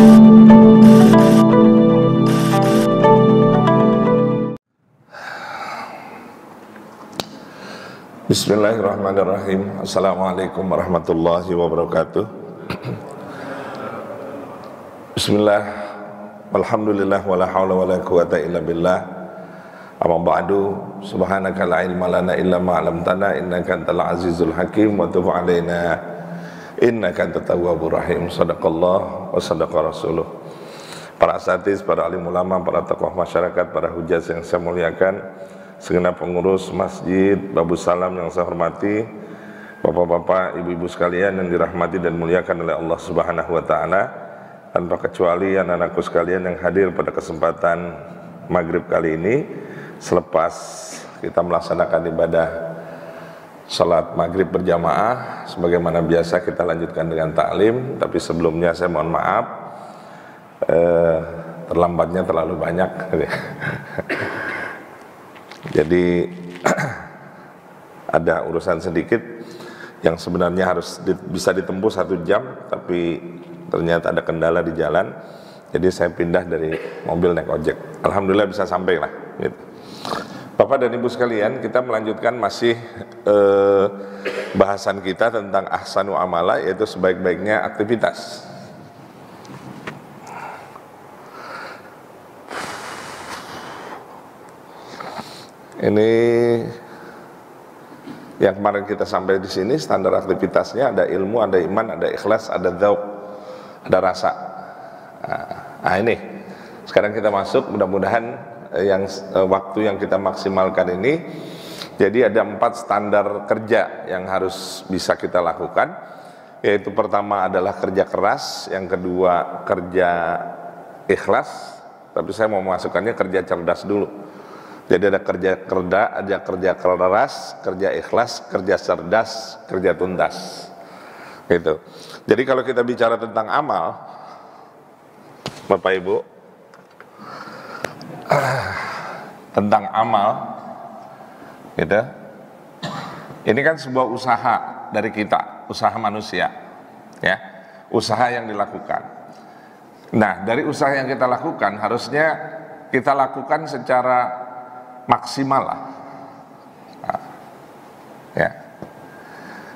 Bismillahirrahmanirrahim. Assalamualaikum warahmatullahi wabarakatuh. Bismillah, walhamdulillah, wala hawla wala quwata illa billah. Amma ba'du, subhanaka la ilma lana illa ma 'allamtana innaka antal azizul hakim wa tub 'alaina innaka antat tawwabur rahim. Shadaqallah wa shadaqa rasuluh. Para asatiz, para alim ulama, para tokoh masyarakat, para hujjah yang saya muliakan, segenap pengurus masjid Babu Salam yang saya hormati, bapak-bapak, ibu-ibu sekalian yang dirahmati dan muliakan oleh Allah Subhanahu wa taala, tanpa kecuali anak-anakku sekalian yang hadir pada kesempatan maghrib kali ini, selepas kita melaksanakan ibadah salat maghrib berjamaah. Sebagaimana biasa kita lanjutkan dengan taklim, tapi sebelumnya saya mohon maaf, terlambatnya terlalu banyak. Jadi ada urusan sedikit yang sebenarnya bisa ditempuh 1 jam, tapi ternyata ada kendala di jalan. Jadi saya pindah dari mobil naik ojek. Alhamdulillah bisa sampai lah gitu. Bapak dan ibu sekalian, kita melanjutkan masih bahasan kita tentang ahsanu amala, yaitu sebaik-baiknya aktivitas. Ini yang kemarin kita sampai di sini, standar aktivitasnya ada ilmu, ada iman, ada ikhlas, ada dzauq, ada rasa. Nah ini sekarang kita masuk, mudah-mudahan waktu yang kita maksimalkan ini. Jadi ada 4 standar kerja yang harus bisa kita lakukan, yaitu pertama adalah kerja keras, yang kedua kerja ikhlas, tapi saya mau masukkannya kerja cerdas dulu. Jadi ada kerja kerda, ada kerja keras, kerja ikhlas, kerja cerdas, kerja tuntas. Gitu. Jadi kalau kita bicara tentang amal, Bapak Ibu, tentang amal, gitu. Ini kan sebuah usaha dari kita, usaha manusia, ya, usaha yang dilakukan. Nah, dari usaha yang kita lakukan harusnya kita lakukan secara maksimal lah. Nah, ya.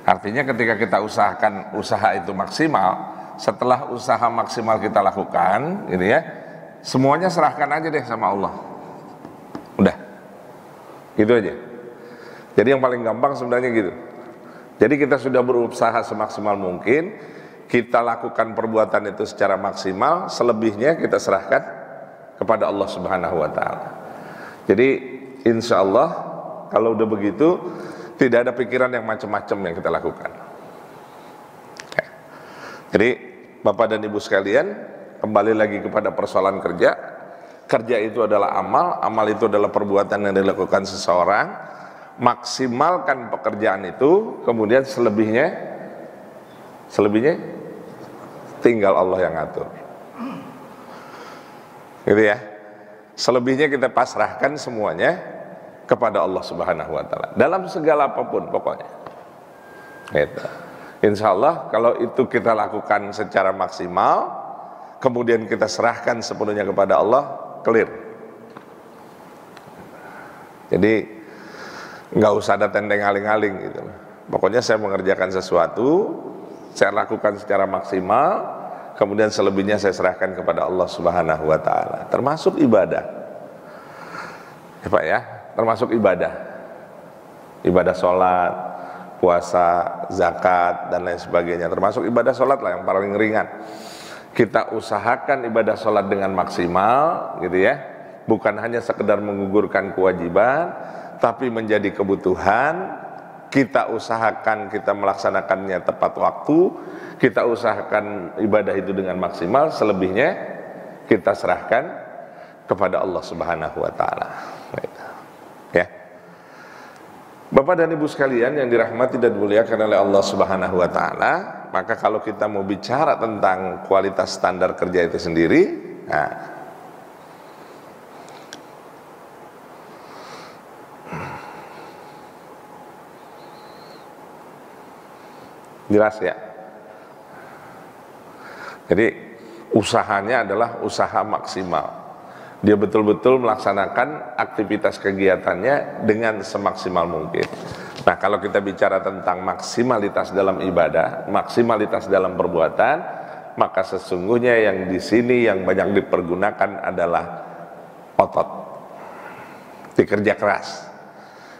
Artinya ketika kita usahakan usaha itu maksimal, setelah usaha maksimal kita lakukan, gitu ya, semuanya serahkan aja deh sama Allah. Udah, gitu aja. Jadi yang paling gampang sebenarnya gitu. Jadi kita sudah berusaha semaksimal mungkin, kita lakukan perbuatan itu secara maksimal, selebihnya kita serahkan kepada Allah Subhanahu wa taala. Jadi insya Allah kalau udah begitu, tidak ada pikiran yang macam-macam yang kita lakukan. Ya. Jadi Bapak dan Ibu sekalian, kembali lagi kepada persoalan kerja. Kerja itu adalah amal, amal itu adalah perbuatan yang dilakukan seseorang. Maksimalkan pekerjaan itu, kemudian selebihnya tinggal Allah yang atur. Gitu ya. Selebihnya kita pasrahkan semuanya kepada Allah Subhanahu wa taala dalam segala apapun pokoknya. Gitu. Insya Allah kalau itu kita lakukan secara maksimal, kemudian kita serahkan sepenuhnya kepada Allah, clear. Jadi nggak usah ada tendeng aling-aling gitu. Pokoknya saya mengerjakan sesuatu, saya lakukan secara maksimal, kemudian selebihnya saya serahkan kepada Allah Subhanahu wa taala, termasuk ibadah. Ya Pak ya, termasuk ibadah. Ibadah sholat, puasa, zakat dan lain sebagainya. Termasuk ibadah sholat lah yang paling ringan. Kita usahakan ibadah sholat dengan maksimal, gitu ya. Bukan hanya sekedar menggugurkan kewajiban, tapi menjadi kebutuhan. Kita usahakan kita melaksanakannya tepat waktu, kita usahakan ibadah itu dengan maksimal, selebihnya kita serahkan kepada Allah Subhanahu wa taala. Ya. Bapak dan Ibu sekalian yang dirahmati dan dimuliakan oleh Allah Subhanahu wa taala, maka kalau kita mau bicara tentang kualitas standar kerja itu sendiri, nah, jelas ya. Jadi usahanya adalah usaha maksimal. Dia betul-betul melaksanakan aktivitas kegiatannya dengan semaksimal mungkin. Nah, kalau kita bicara tentang maksimalitas dalam ibadah, maksimalitas dalam perbuatan, maka sesungguhnya yang di sini yang banyak dipergunakan adalah otot. Dikerja keras.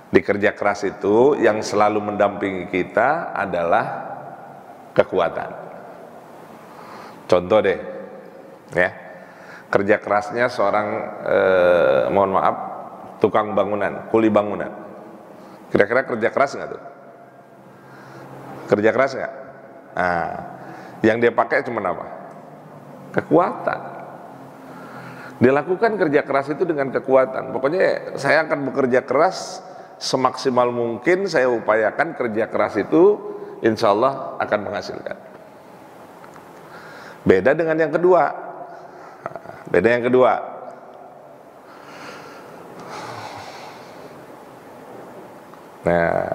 Dikerja keras itu yang selalu mendampingi kita adalah kekuatan. Contoh deh, ya. Kerja kerasnya seorang mohon maaf tukang bangunan, kuli bangunan. Kira-kira kerja keras nggak tuh? Kerja keras nggak? Nah, yang dia pakai cuma apa? Kekuatan. Dia lakukan kerja keras itu dengan kekuatan. Pokoknya saya akan bekerja keras semaksimal mungkin, saya upayakan kerja keras itu insya Allah akan menghasilkan. Beda dengan yang kedua. Beda yang kedua. Nah,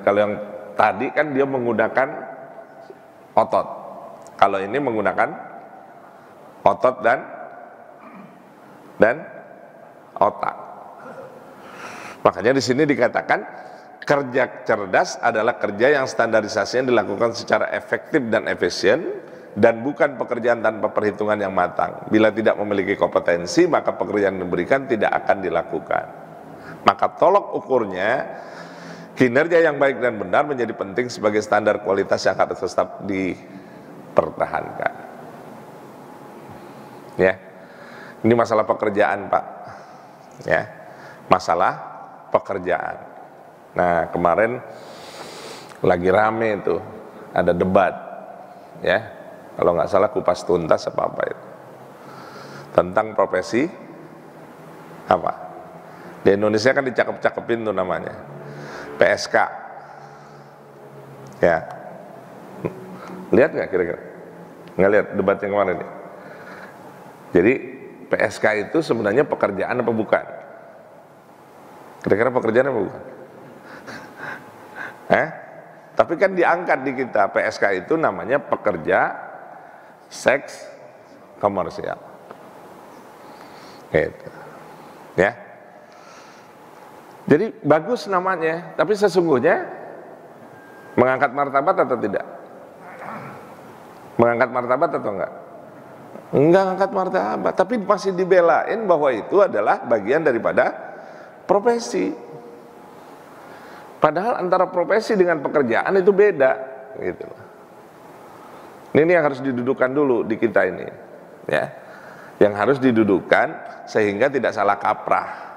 kalau yang tadi kan dia menggunakan otot. Kalau ini menggunakan otot dan otak. Makanya di sini dikatakan kerja cerdas adalah kerja yang standarisasinya dilakukan secara efektif dan efisien, dan bukan pekerjaan tanpa perhitungan yang matang. Bila tidak memiliki kompetensi, maka pekerjaan yang diberikan tidak akan dilakukan. Maka tolok ukurnya, kinerja yang baik dan benar menjadi penting sebagai standar kualitas yang harus tetap dipertahankan. Ya, ini masalah pekerjaan, Pak. Ya, masalah pekerjaan. Nah, kemarin lagi rame itu, ada debat, ya. Kalau nggak salah Kupas Tuntas apa itu tentang profesi apa di Indonesia kan dicakep-cakepin tuh namanya PSK, ya. Lihat nggak kira-kira? Nggak lihat debat yang kemarin nih? Jadi PSK itu sebenarnya pekerjaan apa bukan? Kira-kira pekerjaan apa bukan? Tapi kan diangkat di kita, PSK itu namanya pekerja seks komersial, gitu, ya. Jadi bagus namanya, tapi sesungguhnya mengangkat martabat atau tidak? Mengangkat martabat atau enggak? Enggak angkat martabat, tapi masih dibelain bahwa itu adalah bagian daripada profesi. Padahal antara profesi dengan pekerjaan itu beda, gitu. Ini yang harus didudukan dulu di kita ini, ya. Yang harus didudukan sehingga tidak salah kaprah.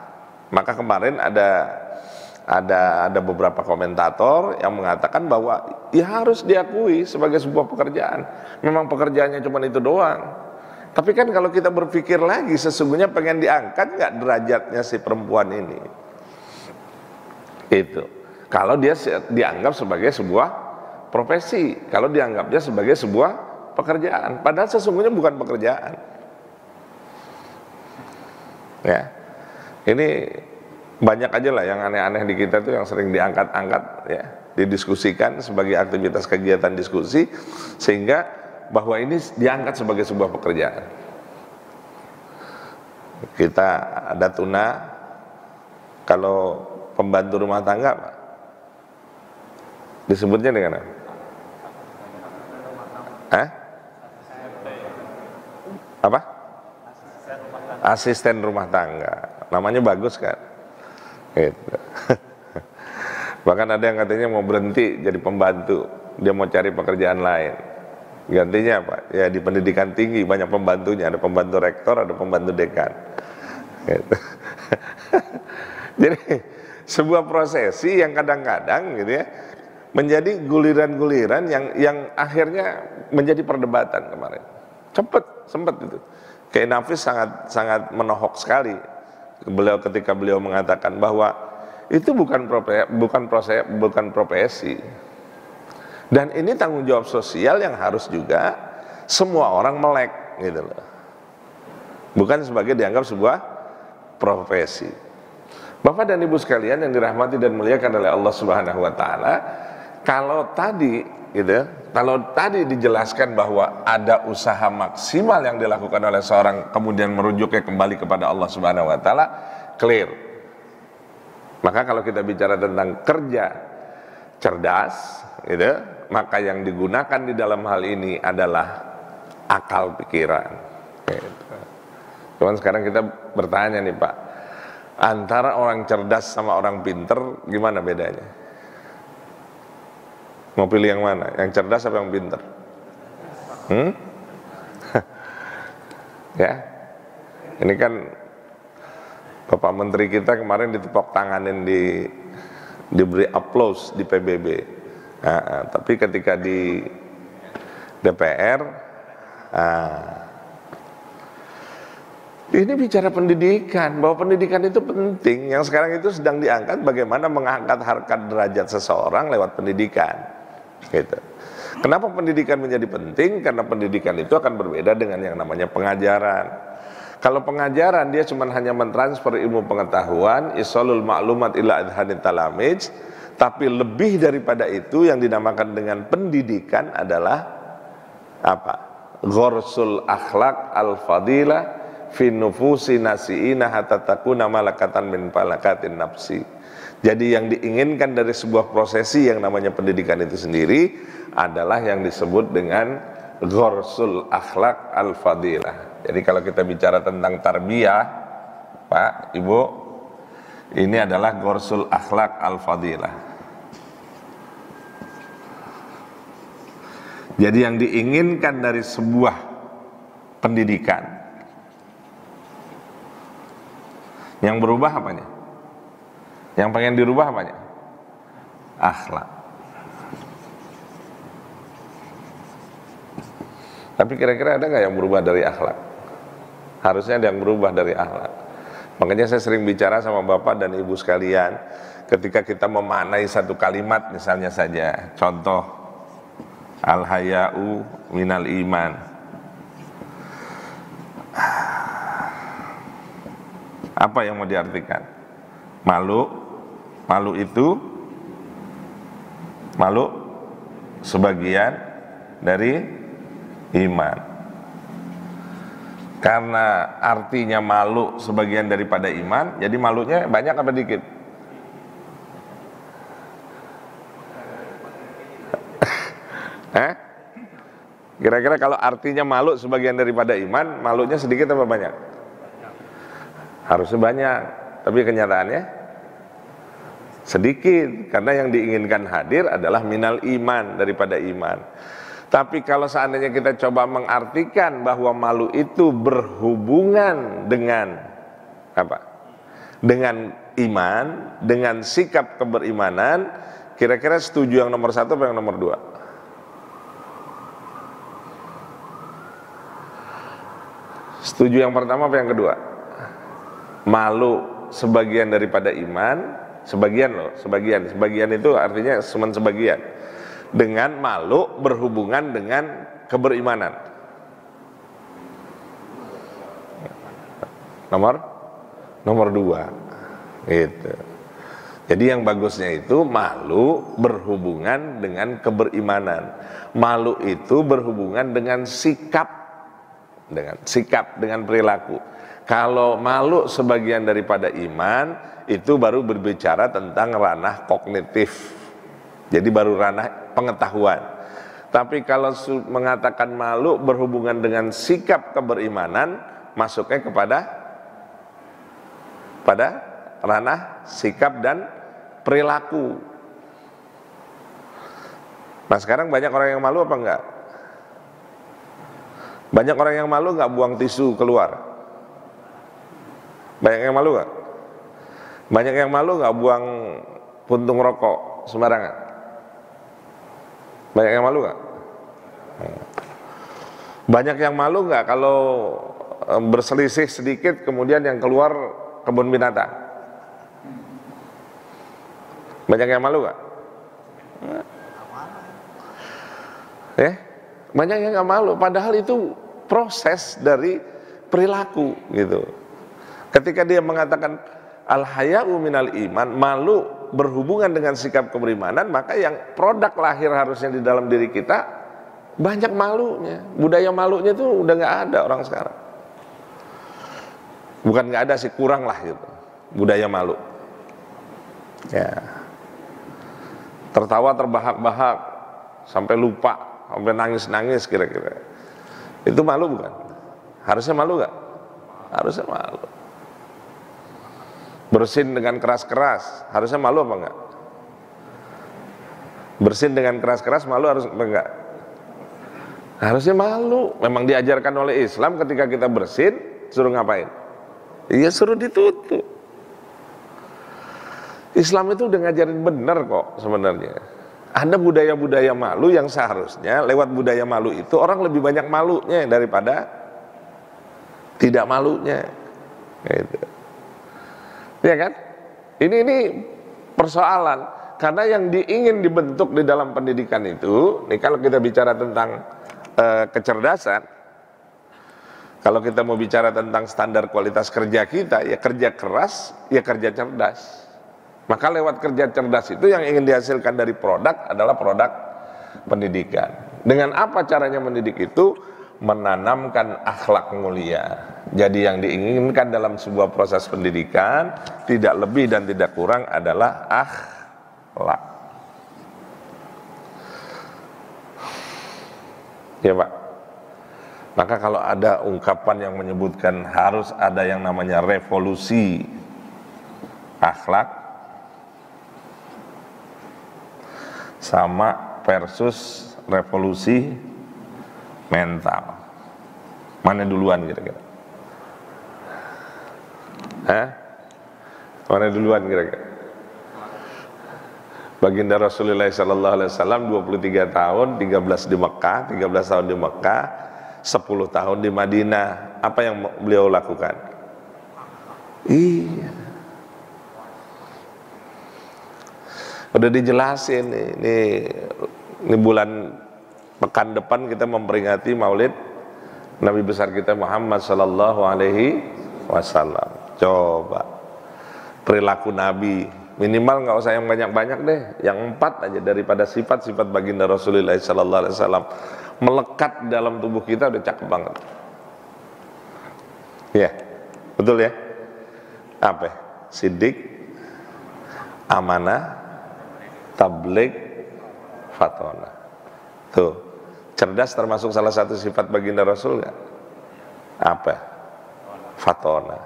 Maka kemarin ada beberapa komentator yang mengatakan bahwa ya harus diakui sebagai sebuah pekerjaan. Memang pekerjaannya cuma itu doang. Tapi kan kalau kita berpikir lagi, sesungguhnya pengen diangkat nggak derajatnya si perempuan ini? Itu. Kalau dia dianggap sebagai sebuah profesi, kalau dianggapnya sebagai sebuah pekerjaan, padahal sesungguhnya bukan pekerjaan. Ya, ini banyak aja lah yang aneh-aneh di kita tuh yang sering diangkat-angkat, ya, didiskusikan sebagai aktivitas kegiatan diskusi, sehingga bahwa ini diangkat sebagai sebuah pekerjaan. Kita ada tuna, kalau pembantu rumah tangga, Pak, disebutnya dengan apa? Apa? Asisten rumah tangga. Namanya bagus kan? Gitu. Bahkan ada yang katanya mau berhenti jadi pembantu, dia mau cari pekerjaan lain. Gantinya apa? Ya di pendidikan tinggi banyak pembantunya, ada pembantu rektor, ada pembantu dekan. Gitu. Jadi sebuah prosesi yang kadang-kadang gitu ya menjadi guliran-guliran yang akhirnya menjadi perdebatan kemarin. Sempat itu. Kiai Nafis sangat menohok sekali beliau ketika beliau mengatakan bahwa itu bukan profesi. Dan ini tanggung jawab sosial yang harus juga semua orang melek gitu loh. Bukan sebagai dianggap sebuah profesi. Bapak dan Ibu sekalian yang dirahmati dan muliakan oleh Allah Subhanahu wa taala, kalau tadi gitu. Kalau tadi dijelaskan bahwa ada usaha maksimal yang dilakukan oleh seorang kemudian merujuknya kembali kepada Allah Subhanahu wa taala, clear. Maka kalau kita bicara tentang kerja cerdas gitu, maka yang digunakan di dalam hal ini adalah akal pikiran gitu. Cuman sekarang kita bertanya nih Pak, antara orang cerdas sama orang pinter gimana bedanya? Mau pilih yang mana? Yang cerdas apa yang pinter? Ya, ini kan Bapak Menteri kita kemarin ditepuk tanganin, diberi applause di PBB. Tapi ketika di DPR, ini bicara pendidikan, bahwa pendidikan itu penting. Yang sekarang itu sedang diangkat bagaimana mengangkat harkat derajat seseorang lewat pendidikan. Gitu. Kenapa pendidikan menjadi penting? Karena pendidikan itu akan berbeda dengan yang namanya pengajaran. Kalau pengajaran dia cuma hanya mentransfer ilmu pengetahuan, isolul ma'lumat ila adhanit talamij, tapi lebih daripada itu yang dinamakan dengan pendidikan adalah apa? Ghorsul akhlak al-fadilah fi nufusi nasi'ina hatta takuna malakatan min palakatin nafsi. Jadi yang diinginkan dari sebuah prosesi yang namanya pendidikan itu sendiri adalah yang disebut dengan ghorsul akhlak al-fadilah. Jadi kalau kita bicara tentang tarbiyah, Pak, Ibu, ini adalah ghorsul akhlak al-fadilah. Jadi yang diinginkan dari sebuah pendidikan, yang berubah apanya? Yang pengen dirubah apanya? Akhlak. Tapi kira-kira ada nggak yang berubah dari akhlak? Harusnya ada yang berubah dari akhlak. Makanya saya sering bicara sama Bapak dan Ibu sekalian, ketika kita memaknai satu kalimat misalnya saja, contoh, al-haya'u minal iman. Apa yang mau diartikan? Malu itu sebagian dari iman. Karena artinya malu sebagian daripada iman, jadi malunya banyak apa dikit? Kira-kira kalau artinya malu sebagian daripada iman, malunya sedikit apa banyak? Harusnya banyak, tapi kenyataannya sedikit, karena yang diinginkan hadir adalah minal iman, daripada iman. Tapi kalau seandainya kita coba mengartikan bahwa malu itu berhubungan dengan apa? Dengan iman, dengan sikap keberimanan, kira-kira setuju yang nomor satu apa yang nomor dua? Setuju yang pertama apa yang kedua? Malu sebagian daripada iman, sebagian itu artinya cuma sebagian. Dengan malu berhubungan dengan keberimanan. Nomor dua, gitu. Jadi yang bagusnya itu malu berhubungan dengan keberimanan. Malu itu berhubungan dengan sikap, dengan perilaku. Kalau malu sebagian daripada iman, itu baru berbicara tentang ranah kognitif. Jadi baru ranah pengetahuan. Tapi kalau mengatakan malu berhubungan dengan sikap keberimanan, masuknya pada ranah sikap dan perilaku. Nah sekarang banyak orang yang malu apa enggak? Banyak orang yang malu enggak buang tisu keluar? Banyak yang malu enggak? Banyak yang malu enggak buang puntung rokok sembarangan? Banyak yang malu enggak? Banyak yang malu enggak kalau berselisih sedikit kemudian yang keluar kebun binatang? Banyak yang malu enggak? Banyak yang enggak malu, padahal itu proses dari perilaku gitu. Ketika dia mengatakan al-haya'u minal iman, malu berhubungan dengan sikap keberimanan, maka yang produk lahir harusnya di dalam diri kita banyak malunya. Budaya malunya itu udah nggak ada orang sekarang. Bukan nggak ada sih, kurang lah gitu budaya malu. Ya, tertawa terbahak-bahak sampai lupa, sampai nangis-nangis kira-kira. Itu malu bukan? Harusnya malu nggak? Harusnya malu. Bersin dengan keras-keras, harusnya malu apa enggak? Bersin dengan keras-keras malu harus apa enggak? Harusnya malu. Memang diajarkan oleh Islam ketika kita bersin, suruh ngapain? Iya, suruh ditutup. Islam itu udah ngajarin bener kok sebenarnya. Ada budaya-budaya malu yang seharusnya lewat budaya malu itu orang lebih banyak malunya daripada tidak malunya. Gitu. Ya kan? Ini persoalan, karena yang ingin dibentuk di dalam pendidikan itu, nih kalau kita bicara tentang kecerdasan, kalau kita mau bicara tentang standar kualitas kerja kita, ya kerja keras, ya kerja cerdas. Maka lewat kerja cerdas itu yang ingin dihasilkan dari produk adalah produk pendidikan. Dengan apa caranya mendidik itu? Menanamkan akhlak mulia. Jadi yang diinginkan dalam sebuah proses pendidikan tidak lebih dan tidak kurang adalah akhlak. Ya Pak. Maka kalau ada ungkapan yang menyebutkan harus ada yang namanya revolusi akhlak sama versus revolusi mental, mana duluan kira-kira? Mana duluan kira-kira? Baginda Rasulullah SAW 23 tahun, 13 di Mekah, 13 tahun di Mekah, 10 tahun di Madinah. Apa yang beliau lakukan? Iya, udah dijelasin ini bulan pekan depan kita memperingati Maulid Nabi besar kita Muhammad sallallahu alaihi wasallam. Coba perilaku Nabi, minimal nggak usah yang banyak-banyak deh, yang 4 aja daripada sifat-sifat baginda Rasulullah sallallahu alaihi wasallam melekat dalam tubuh kita udah cakep banget. Ya, betul ya? Apa? Sidik, amanah, tabligh, fatona. Tuh, cerdas termasuk salah satu sifat baginda Rasul nggak? Apa? Fatona.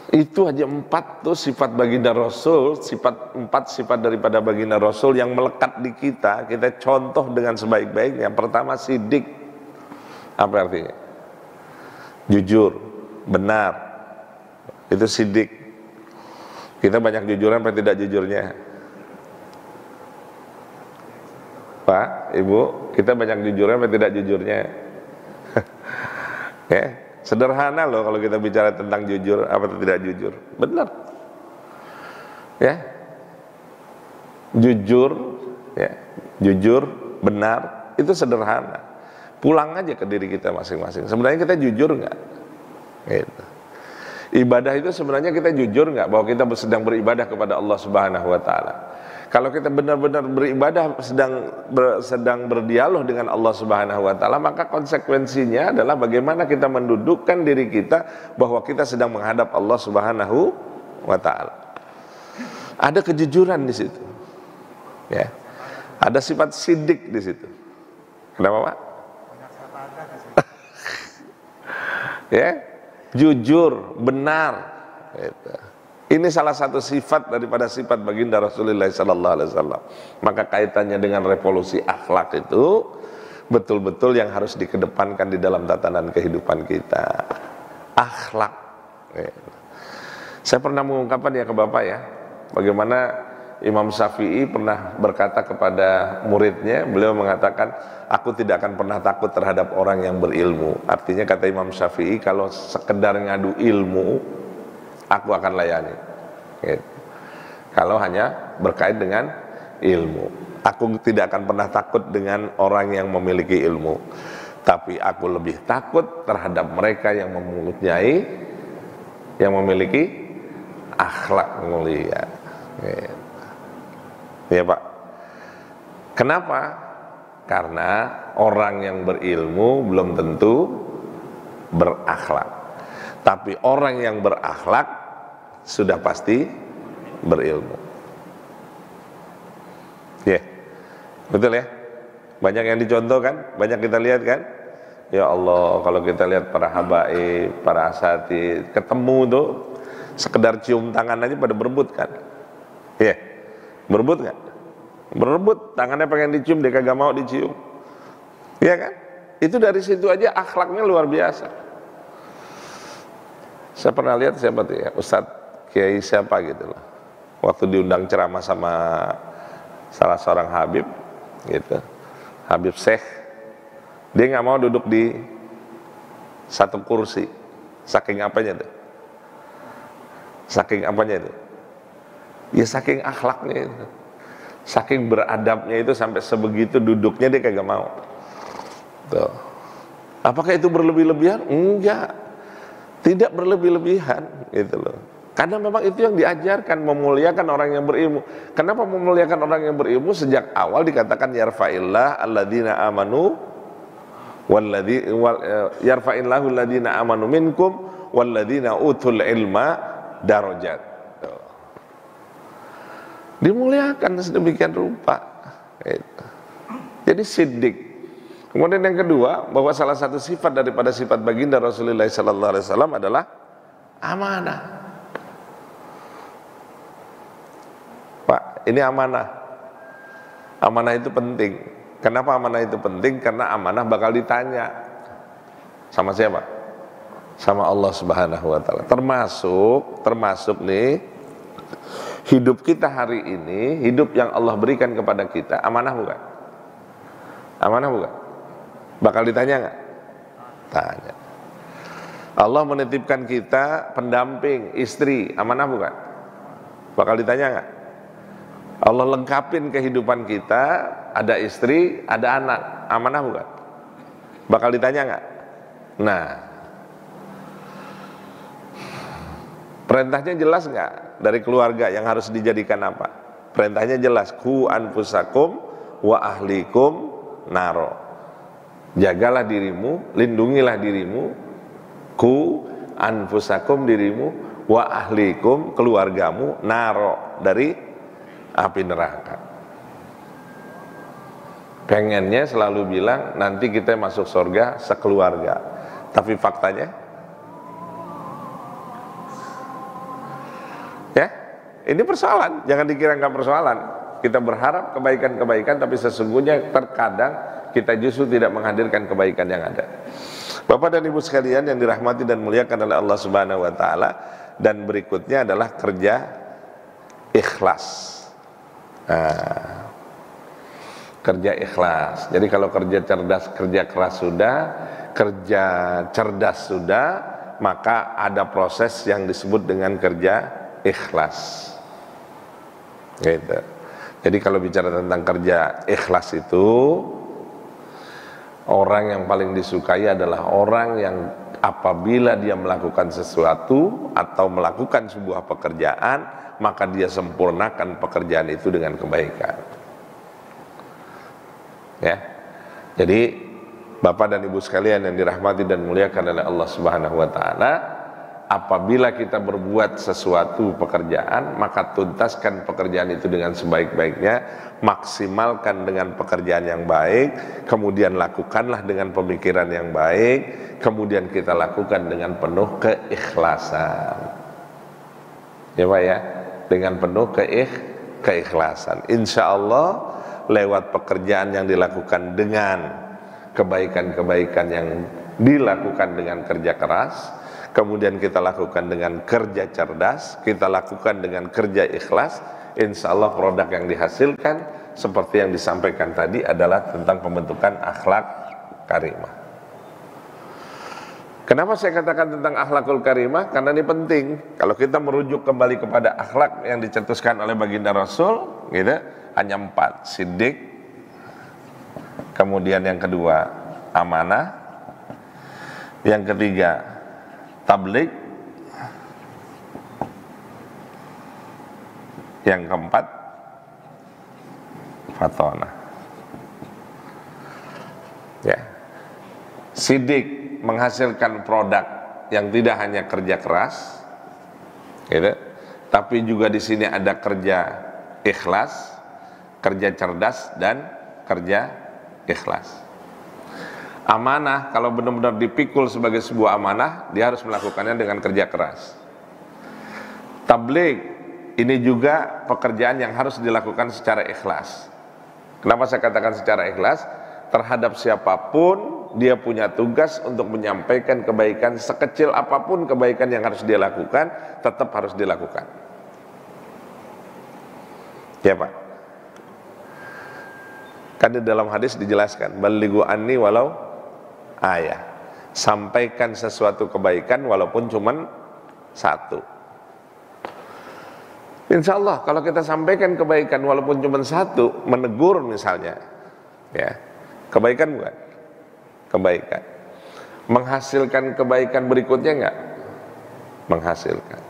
Itu aja 4 tuh sifat baginda Rasul, 4 sifat daripada baginda Rasul yang melekat di kita contoh dengan sebaik-baiknya. Pertama, sidik. Apa artinya? Jujur, benar. Itu sidik. Kita banyak jujuran apa tidak jujurnya? Pak, Ibu, kita banyak jujurnya apa tidak jujurnya? Ya, sederhana loh kalau kita bicara tentang jujur apa tidak jujur. Benar. Ya. Jujur, ya. Jujur, benar, itu sederhana. Pulang aja ke diri kita masing-masing. Sebenarnya kita jujur nggak? Gitu. Ibadah itu sebenarnya kita jujur nggak bahwa kita sedang beribadah kepada Allah Subhanahu wa taala? Kalau kita benar-benar beribadah sedang berdialog dengan Allah Subhanahu wa taala, maka konsekuensinya adalah bagaimana kita mendudukkan diri kita bahwa kita sedang menghadap Allah Subhanahu wa taala. Ada kejujuran di situ. Ya. Ada sifat sidik di situ. Kenapa, Pak? Ya. Jujur, benar. Gitu. Ini salah satu sifat daripada sifat baginda Rasulullah SAW. Maka kaitannya dengan revolusi akhlak itu betul-betul yang harus dikedepankan di dalam tatanan kehidupan kita. Akhlak. Saya pernah mengungkapkan ya ke Bapak ya, bagaimana Imam Syafi'i pernah berkata kepada muridnya, beliau mengatakan, aku tidak akan pernah takut terhadap orang yang berilmu. Artinya kata Imam Syafi'i, kalau sekedar ngadu ilmu, aku akan layani. Gitu. Kalau hanya berkait dengan ilmu, aku tidak akan pernah takut dengan orang yang memiliki ilmu. Tapi aku lebih takut terhadap mereka yang mempunyai, yang memiliki akhlak mulia. Ya Pak. Kenapa? Karena orang yang berilmu belum tentu berakhlak. Tapi orang yang berakhlak sudah pasti berilmu. Ya, betul ya? Banyak yang dicontoh kan? Banyak kita lihat kan? Ya Allah, kalau kita lihat para habaib, para asatidz, ketemu tuh sekedar cium tangan aja pada berebut kan? Ya, berebut nggak? Berebut, tangannya pengen dicium, dia kagak mau dicium. Ya kan? Itu dari situ aja akhlaknya luar biasa. Saya pernah lihat siapa tuh ya, Ustadz Kiai siapa gitu loh, waktu diundang ceramah sama salah seorang Habib gitu, Habib Syekh, dia nggak mau duduk di satu kursi, saking apanya tuh, saking apanya itu, ya saking akhlaknya itu, saking beradabnya itu, sampai sebegitu duduknya dia kagak mau. Tuh. Apakah itu berlebih-lebihan? Enggak. Tidak berlebih-lebihan gitu loh. Karena memang itu yang diajarkan, memuliakan orang yang berilmu. Kenapa memuliakan orang yang berilmu? Sejak awal dikatakan yarfa'illah alladzina amanu yarfa'illahu alladzina amanu minkum walladzina utul ilma darajat. Dimuliakan sedemikian rupa. Jadi siddiq. Kemudian yang kedua, bahwa salah satu sifat daripada sifat baginda Rasulullah SAW adalah amanah. Pak, ini amanah. Amanah itu penting. Kenapa amanah itu penting? Karena amanah bakal ditanya. Sama siapa? Sama Allah Subhanahu wa taala. Termasuk nih, hidup kita hari ini, hidup yang Allah berikan kepada kita, amanah bukan? Amanah bukan? Bakal ditanya nggak? Tanya. Allah menitipkan kita pendamping, istri, amanah bukan? Bakal ditanya nggak? Allah lengkapin kehidupan kita, ada istri, ada anak, amanah bukan? Bakal ditanya nggak? Nah, perintahnya jelas nggak dari keluarga yang harus dijadikan apa? Perintahnya jelas, ku anfusakum wa ahlikum naro. Jagalah dirimu, lindungilah dirimu, ku anfusakum dirimu, wa ahlikum keluargamu, naro dari api neraka. Pengennya selalu bilang nanti kita masuk surga sekeluarga, tapi faktanya ya, ini persoalan. Jangan dikira nggak persoalan. Kita berharap kebaikan-kebaikan, tapi sesungguhnya terkadang kita justru tidak menghadirkan kebaikan yang ada. Bapak dan Ibu sekalian yang dirahmati dan muliakan oleh Allah Subhanahu wa taala, dan berikutnya adalah kerja ikhlas. Nah, kerja ikhlas. Jadi kalau kerja cerdas, kerja keras sudah, kerja cerdas sudah, maka ada proses yang disebut dengan kerja ikhlas. Gitu. Jadi kalau bicara tentang kerja ikhlas itu, orang yang paling disukai adalah orang yang apabila dia melakukan sesuatu atau melakukan sebuah pekerjaan, maka dia sempurnakan pekerjaan itu dengan kebaikan. Ya. Jadi Bapak dan Ibu sekalian yang dirahmati dan muliakan oleh Allah Subhanahu wa taala, apabila kita berbuat sesuatu pekerjaan, maka tuntaskan pekerjaan itu dengan sebaik-baiknya, maksimalkan dengan pekerjaan yang baik, kemudian lakukanlah dengan pemikiran yang baik, kemudian kita lakukan dengan penuh keikhlasan. Ya Pak ya, dengan penuh keikhlasan. Insya Allah lewat pekerjaan yang dilakukan dengan kebaikan-kebaikan yang dilakukan dengan kerja keras, kemudian kita lakukan dengan kerja cerdas, kita lakukan dengan kerja ikhlas, insya Allah produk yang dihasilkan seperti yang disampaikan tadi adalah tentang pembentukan akhlak karimah. Kenapa saya katakan tentang akhlakul karimah? Karena ini penting. Kalau kita merujuk kembali kepada akhlak yang dicetuskan oleh baginda Rasul, gitu, hanya 4: siddiq, kemudian yang kedua amanah, yang ketiga tabligh, Yang keempat, fatona. Ya, sidik menghasilkan produk yang tidak hanya kerja keras, gitu, tapi juga di sini ada kerja ikhlas, kerja cerdas dan kerja ikhlas. Amanah kalau benar-benar dipikul sebagai sebuah amanah, dia harus melakukannya dengan kerja keras. Tabligh ini juga pekerjaan yang harus dilakukan secara ikhlas. Kenapa saya katakan secara ikhlas? Terhadap siapapun dia punya tugas untuk menyampaikan kebaikan, sekecil apapun kebaikan yang harus dia lakukan, tetap harus dilakukan. Ya Pak, kan di dalam hadis dijelaskan, balighu anni walau ayah, sampaikan sesuatu kebaikan walaupun cuman satu. Insya Allah kalau kita sampaikan kebaikan walaupun cuma satu, menegur misalnya, ya, kebaikan bukan? Kebaikan. Menghasilkan kebaikan berikutnya enggak? Menghasilkan.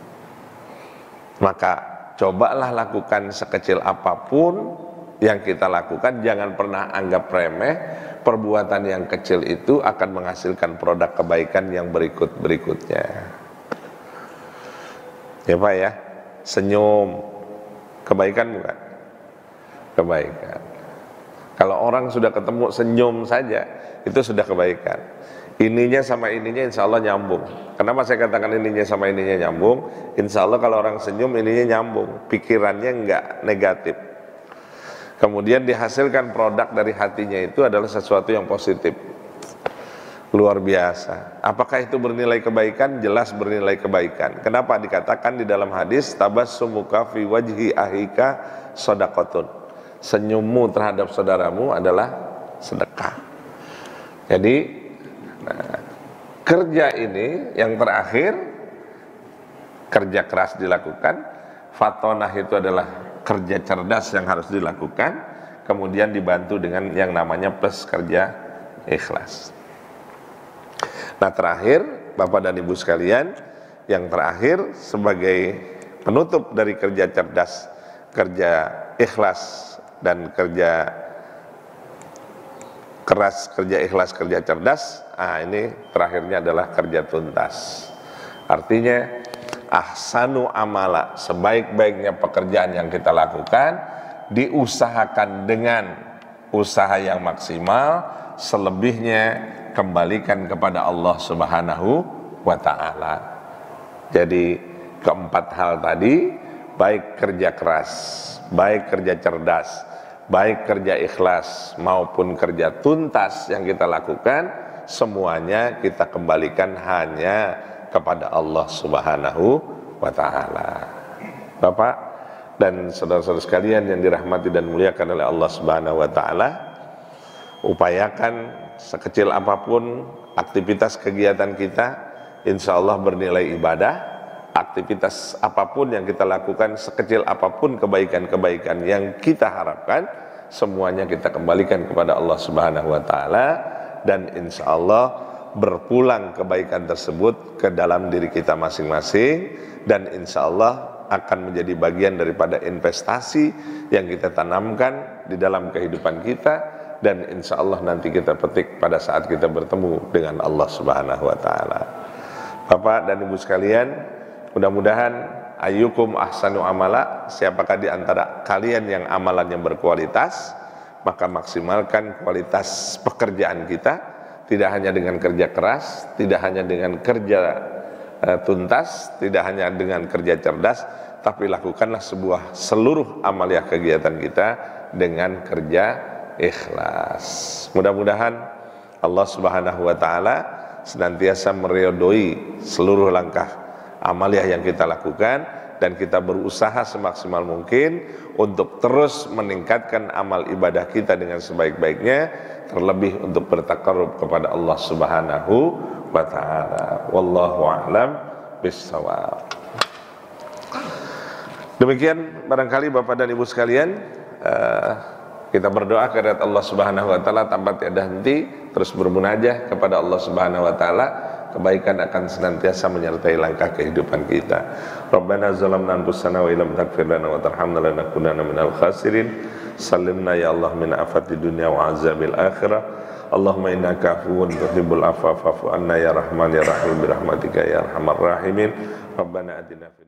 Maka cobalah lakukan sekecil apapun yang kita lakukan, jangan pernah anggap remeh. Perbuatan yang kecil itu akan menghasilkan produk kebaikan yang berikut-berikutnya. Ya Pak ya, senyum, kebaikan bukan? Kebaikan. Kalau orang sudah ketemu senyum saja, itu sudah kebaikan. Ininya sama ininya insya Allah nyambung. Kenapa saya katakan ininya sama ininya nyambung? Insya Allah kalau orang senyum ininya nyambung, pikirannya enggak negatif. Kemudian dihasilkan produk dari hatinya itu adalah sesuatu yang positif. Luar biasa. Apakah itu bernilai kebaikan? Jelas bernilai kebaikan. Kenapa dikatakan di dalam hadis, tabassumuka fi wajhi ahika shadaqatun. Senyummu terhadap saudaramu adalah sedekah. Jadi kerja ini yang terakhir, kerja keras dilakukan. Fatonah itu adalah kerja cerdas yang harus dilakukan, kemudian dibantu dengan yang namanya plus kerja ikhlas. Nah terakhir Bapak dan Ibu sekalian, yang terakhir sebagai penutup dari kerja cerdas, kerja ikhlas dan kerja keras, kerja ikhlas, kerja cerdas, ini terakhirnya adalah kerja tuntas. Artinya ahsanu amala, sebaik-baiknya pekerjaan yang kita lakukan diusahakan dengan usaha yang maksimal, selebihnya kembalikan kepada Allah Subhanahu wa ta'ala. Jadi keempat hal tadi, baik kerja keras, baik kerja cerdas, baik kerja ikhlas maupun kerja tuntas yang kita lakukan, semuanya kita kembalikan hanya kepada Allah Subhanahu wa ta'ala. Bapak dan saudara-saudara sekalian yang dirahmati dan muliakan oleh Allah Subhanahu wa ta'ala, upayakan sekecil apapun aktivitas kegiatan kita, insya Allah bernilai ibadah. Aktivitas apapun yang kita lakukan, sekecil apapun kebaikan-kebaikan yang kita harapkan, semuanya kita kembalikan kepada Allah Subhanahu wa ta'ala, dan insya Allah berpulang kebaikan tersebut ke dalam diri kita masing-masing, dan insya Allah akan menjadi bagian daripada investasi yang kita tanamkan di dalam kehidupan kita, dan insya Allah nanti kita petik pada saat kita bertemu dengan Allah Subhanahu wa ta'ala. Bapak dan Ibu sekalian, mudah-mudahan ayyukum ahsanu amala, siapakah di antara kalian yang amalannya berkualitas, maka maksimalkan kualitas pekerjaan kita, tidak hanya dengan kerja keras, tidak hanya dengan kerja tuntas, tidak hanya dengan kerja cerdas, tapi lakukanlah seluruh amaliah kegiatan kita dengan kerja ikhlas. Mudah-mudahan Allah Subhanahu wa ta'ala senantiasa meridhoi seluruh langkah amaliah yang kita lakukan, dan kita berusaha semaksimal mungkin untuk terus meningkatkan amal ibadah kita dengan sebaik-baiknya, terlebih untuk bertakarrub kepada Allah Subhanahu wa ta'ala. Wallahu a'lam bissawab. Demikian barangkali Bapak dan Ibu sekalian, kita berdoa kepada Allah Subhanahu wa ta'ala tanpa tiada henti, terus bermunajah kepada Allah Subhanahu wa ta'ala. kebaikan akan senantiasa menyertai langkah kehidupan kita. Rabbana zalamna anfusana wa illam taghfir lana wa tarhamna lanakunanna minal khasirin. Salimna ya Allah min afati dunya wa azabil akhirah. Allahumma innaka afuwun tuhibbul afwa fa'fu anna ya rahman ya rahim bi rahmatika ya arhamar rahimin. Rabbana atina fid